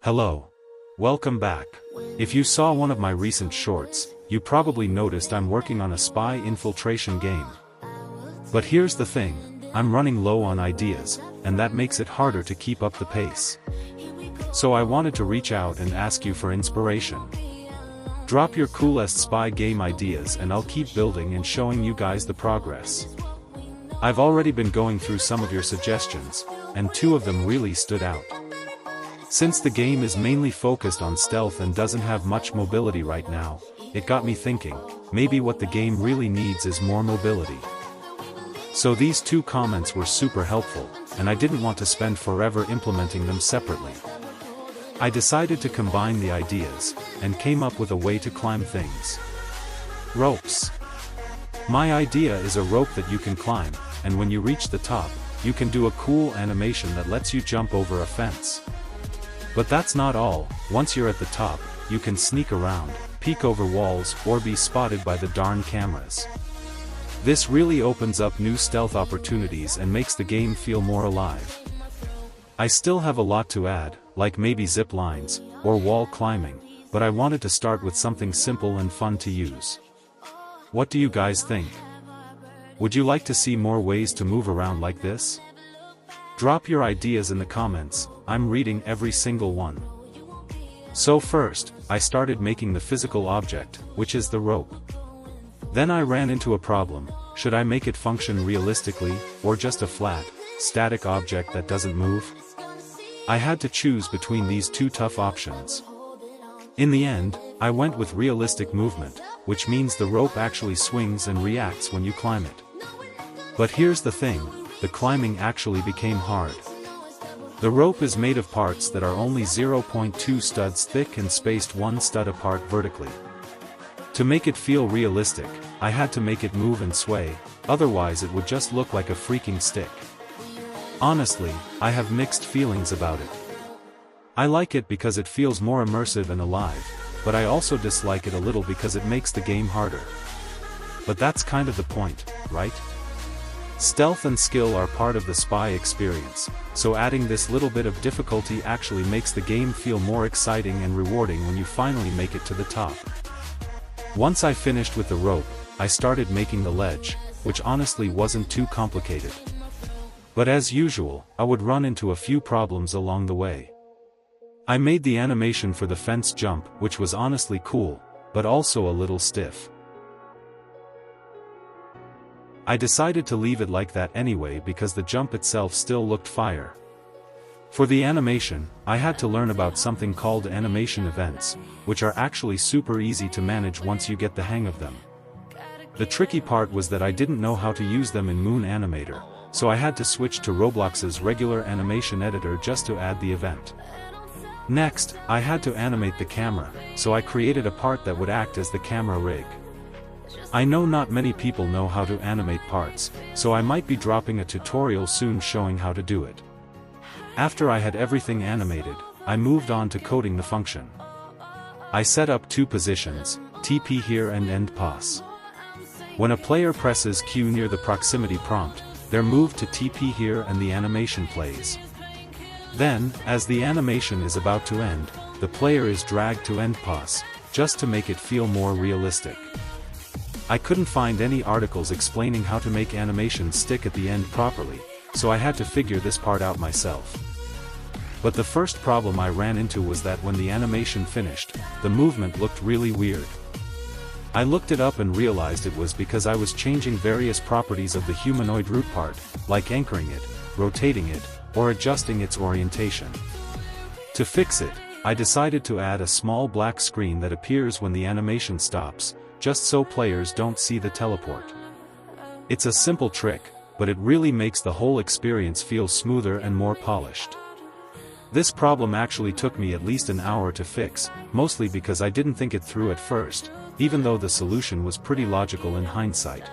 Hello. Welcome back. If you saw one of my recent shorts, you probably noticed I'm working on a spy infiltration game. But here's the thing, I'm running low on ideas, and that makes it harder to keep up the pace. So I wanted to reach out and ask you for inspiration. Drop your coolest spy game ideas and I'll keep building and showing you guys the progress. I've already been going through some of your suggestions, and two of them really stood out. Since the game is mainly focused on stealth and doesn't have much mobility right now, it got me thinking, maybe what the game really needs is more mobility. So these two comments were super helpful, and I didn't want to spend forever implementing them separately. I decided to combine the ideas, and came up with a way to climb things. Ropes. My idea is a rope that you can climb, and when you reach the top, you can do a cool animation that lets you jump over a fence. But that's not all. Once you're at the top, you can sneak around, peek over walls, or be spotted by the darn cameras. This really opens up new stealth opportunities and makes the game feel more alive. I still have a lot to add, like maybe zip lines, or wall climbing, but I wanted to start with something simple and fun to use. What do you guys think? Would you like to see more ways to move around like this? Drop your ideas in the comments, I'm reading every single one. So first, I started making the physical object, which is the rope. Then I ran into a problem, should I make it function realistically, or just a flat, static object that doesn't move? I had to choose between these two tough options. In the end, I went with realistic movement, which means the rope actually swings and reacts when you climb it. But here's the thing, the climbing actually became hard. The rope is made of parts that are only 0.2 studs thick and spaced one stud apart vertically. To make it feel realistic, I had to make it move and sway, otherwise it would just look like a freaking stick. Honestly, I have mixed feelings about it. I like it because it feels more immersive and alive, but I also dislike it a little because it makes the game harder. But that's kind of the point, right? Stealth and skill are part of the spy experience, so adding this little bit of difficulty actually makes the game feel more exciting and rewarding when you finally make it to the top. Once I finished with the rope, I started making the ledge, which honestly wasn't too complicated. But as usual, I would run into a few problems along the way. I made the animation for the fence jump, which was honestly cool, but also a little stiff. I decided to leave it like that anyway because the jump itself still looked fire. For the animation, I had to learn about something called animation events, which are actually super easy to manage once you get the hang of them. The tricky part was that I didn't know how to use them in Moon Animator, so I had to switch to Roblox's regular animation editor just to add the event. Next, I had to animate the camera, so I created a part that would act as the camera rig. I know not many people know how to animate parts, so I might be dropping a tutorial soon showing how to do it. After I had everything animated, I moved on to coding the function. I set up two positions, TP here and end pause. When a player presses Q near the proximity prompt, they're moved to TP here and the animation plays. Then, as the animation is about to end, the player is dragged to end pause, just to make it feel more realistic. I couldn't find any articles explaining how to make animations stick at the end properly, so I had to figure this part out myself. But the first problem I ran into was that when the animation finished, the movement looked really weird. I looked it up and realized it was because I was changing various properties of the humanoid root part, like anchoring it, rotating it, or adjusting its orientation. To fix it, I decided to add a small black screen that appears when the animation stops, just so players don't see the teleport. It's a simple trick, but it really makes the whole experience feel smoother and more polished. This problem actually took me at least an hour to fix, mostly because I didn't think it through at first, even though the solution was pretty logical in hindsight.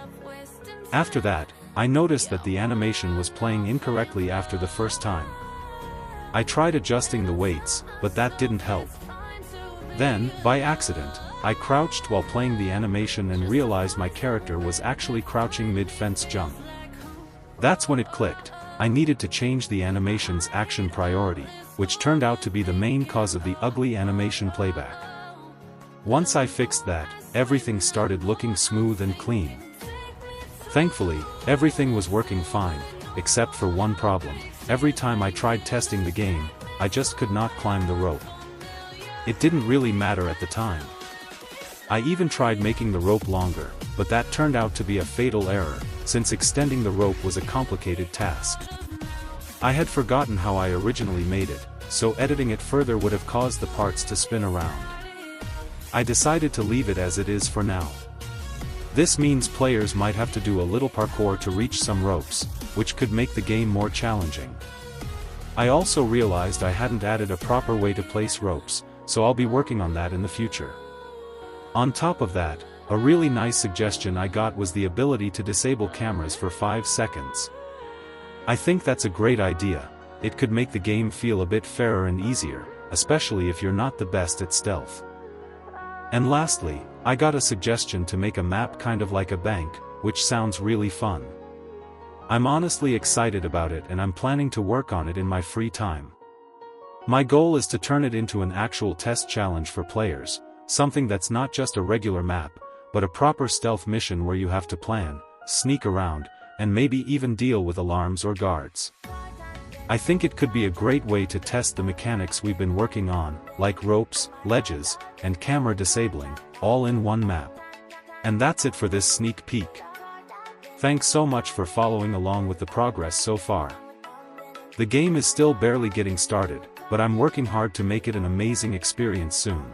After that, I noticed that the animation was playing incorrectly after the first time. I tried adjusting the weights, but that didn't help. Then, by accident, I crouched while playing the animation and realized my character was actually crouching mid-fence jump. That's when it clicked, I needed to change the animation's action priority, which turned out to be the main cause of the ugly animation playback. Once I fixed that, everything started looking smooth and clean. Thankfully, everything was working fine, except for one problem. Every time I tried testing the game, I just could not climb the rope. It didn't really matter at the time. I even tried making the rope longer, but that turned out to be a fatal error, since extending the rope was a complicated task. I had forgotten how I originally made it, so editing it further would have caused the parts to spin around. I decided to leave it as it is for now. This means players might have to do a little parkour to reach some ropes, which could make the game more challenging. I also realized I hadn't added a proper way to place ropes, so I'll be working on that in the future. On top of that, a really nice suggestion I got was the ability to disable cameras for 5 seconds. I think that's a great idea. It could make the game feel a bit fairer and easier, especially if you're not the best at stealth. And lastly, I got a suggestion to make a map kind of like a bank, which sounds really fun. I'm honestly excited about it and I'm planning to work on it in my free time. My goal is to turn it into an actual test challenge for players, something that's not just a regular map, but a proper stealth mission where you have to plan, sneak around, and maybe even deal with alarms or guards. I think it could be a great way to test the mechanics we've been working on, like ropes, ledges, and camera disabling, all in one map. And that's it for this sneak peek. Thanks so much for following along with the progress so far. The game is still barely getting started, but I'm working hard to make it an amazing experience soon.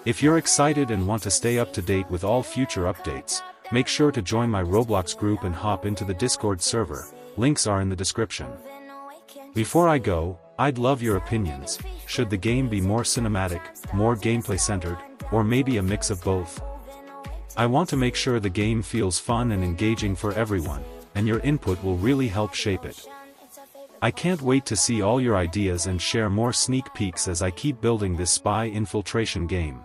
If you're excited and want to stay up to date with all future updates, make sure to join my Roblox group and hop into the Discord server, links are in the description. Before I go, I'd love your opinions. Should the game be more cinematic, more gameplay centered, or maybe a mix of both? I want to make sure the game feels fun and engaging for everyone, and your input will really help shape it. I can't wait to see all your ideas and share more sneak peeks as I keep building this spy infiltration game.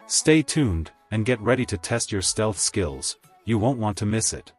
Stay tuned, and get ready to test your stealth skills, you won't want to miss it.